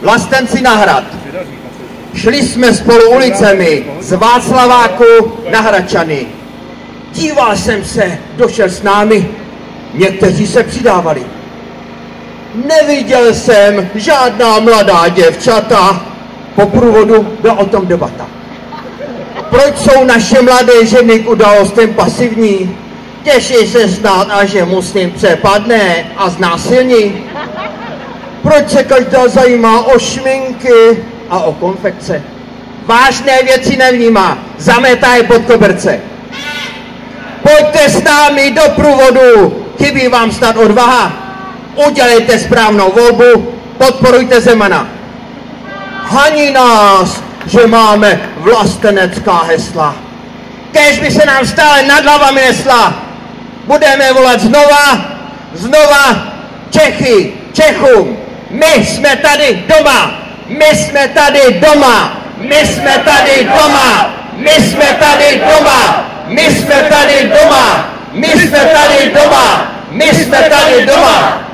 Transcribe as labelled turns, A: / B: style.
A: vlastenci na hrad. Šli jsme spolu ulicemi z Václaváku na Hradčany. Díval jsem se, došel s námi, někteří se přidávali. Neviděl jsem žádná mladá děvčata, po průvodu byla o tom debata. Proč jsou naše mladé ženy k událostem pasivní? Těší se snad, až je muslim přepadne a znásilní. Proč se každá zajímá o šminky a o konfekce? Vážné věci nevnímá, zametá je pod koberce. Pojďte s námi do průvodu, chybí vám snad odvaha. Udělejte správnou volbu, podporujte Zemana. Haní nás, že máme vlastenecká hesla. Kéž by se nám stále nad hlavami nesla. Budeme volat znova, Čechy, Čechům. My jsme tady doma, my jsme tady doma, my jsme tady doma, my jsme tady doma, my jsme tady doma, my jsme tady doma, my jsme tady doma.